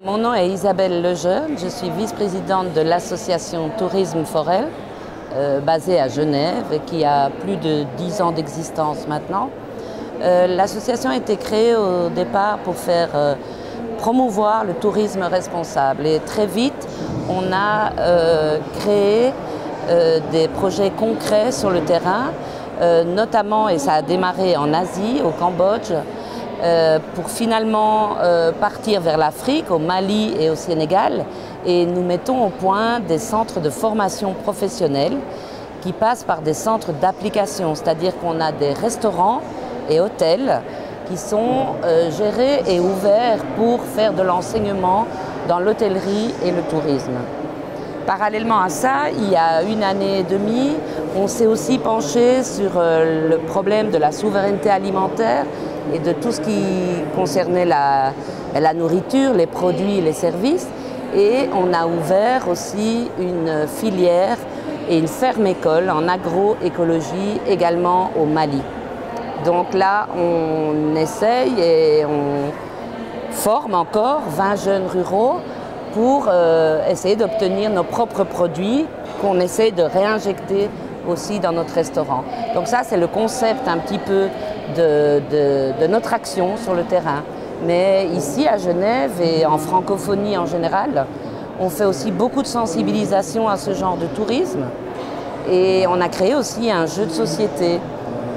Mon nom est Isabelle Lejeune, je suis vice-présidente de l'association Tourisme Forel, basée à Genève et qui a plus de 10 ans d'existence maintenant. L'association a été créée au départ pour faire promouvoir le tourisme responsable et très vite on a créé des projets concrets sur le terrain, notamment, et ça a démarré en Asie, au Cambodge, pour finalement partir vers l'Afrique, au Mali et au Sénégal. Et nous mettons au point des centres de formation professionnelle qui passent par des centres d'application, c'est-à-dire qu'on a des restaurants et hôtels qui sont gérés et ouverts pour faire de l'enseignement dans l'hôtellerie et le tourisme. Parallèlement à ça, il y a une année et demie, on s'est aussi penché sur le problème de la souveraineté alimentaire et de tout ce qui concernait la nourriture, les produits et les services. Et on a ouvert aussi une filière et une ferme-école en agroécologie également au Mali. Donc là, on essaye et on forme encore 20 jeunes ruraux pour essayer d'obtenir nos propres produits qu'on essaie de réinjecter aussi dans notre restaurant. Donc ça, c'est le concept un petit peu de notre action sur le terrain. Mais ici à Genève et en francophonie en général, on fait aussi beaucoup de sensibilisation à ce genre de tourisme. Et on a créé aussi un jeu de société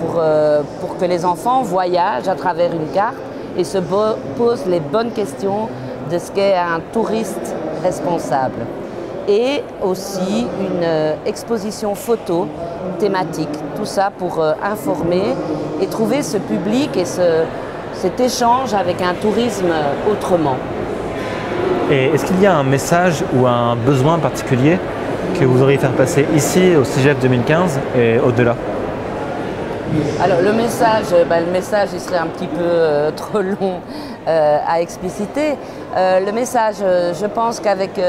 pour que les enfants voyagent à travers une carte et se posent les bonnes questions de ce qu'est un touriste responsable. Et aussi une exposition photo thématique. Tout ça pour informer et trouver ce public et cet échange avec un tourisme autrement. Et est-ce qu'il y a un message ou un besoin particulier que vous auriez faire passer ici au CIGEF 2015 et au-delà? Alors le message il serait un petit peu trop long à expliciter. Le message, je pense qu'avec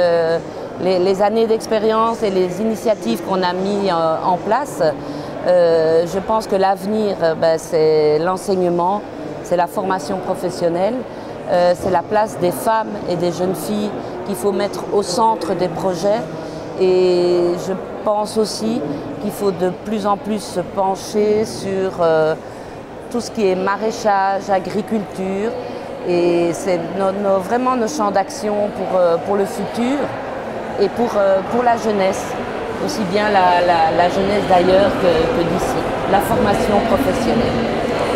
les années d'expérience et les initiatives qu'on a mis en place, je pense que l'avenir, c'est l'enseignement, c'est la formation professionnelle, c'est la place des femmes et des jeunes filles qu'il faut mettre au centre des projets. Et je pense aussi qu'il faut de plus en plus se pencher sur tout ce qui est maraîchage, agriculture. Et c'est vraiment nos champs d'action pour le futur et pour la jeunesse, aussi bien la jeunesse d'ailleurs que d'ici, la formation professionnelle.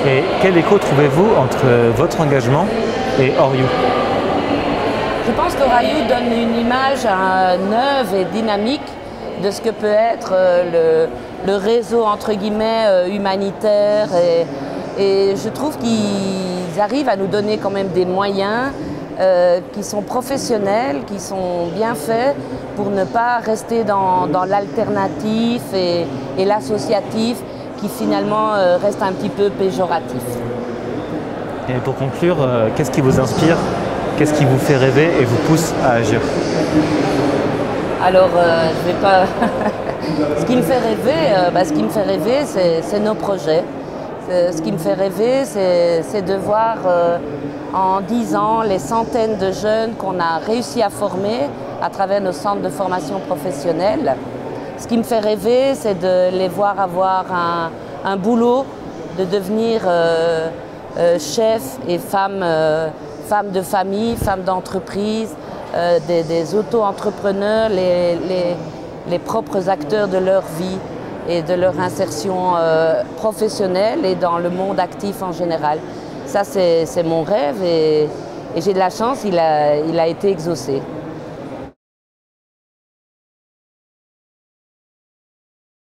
Et quel écho trouvez-vous entre votre engagement et Oriou? Je pense qu'Oriou donne une image neuve et dynamique de ce que peut être le réseau entre guillemets humanitaire et je trouve qu'ils arrivent à nous donner quand même des moyens qui sont professionnels, qui sont bien faits pour ne pas rester dans l'alternatif et l'associatif qui finalement reste un petit peu péjoratif. Et pour conclure, qu'est-ce qui vous inspire? Qu'est-ce qui vous fait rêver et vous pousse à agir? Alors, je vais pas. Ce qui me fait rêver, c'est nos projets. Ce qui me fait rêver, c'est de voir en 10 ans les centaines de jeunes qu'on a réussi à former à travers nos centres de formation professionnelle. Ce qui me fait rêver, c'est de les voir avoir un boulot, de devenir chefs et femmes de famille, femmes d'entreprise, des auto-entrepreneurs, les propres acteurs de leur vie et de leur insertion professionnelle et dans le monde actif en général. Ça, c'est mon rêve et j'ai de la chance, il a été exaucé.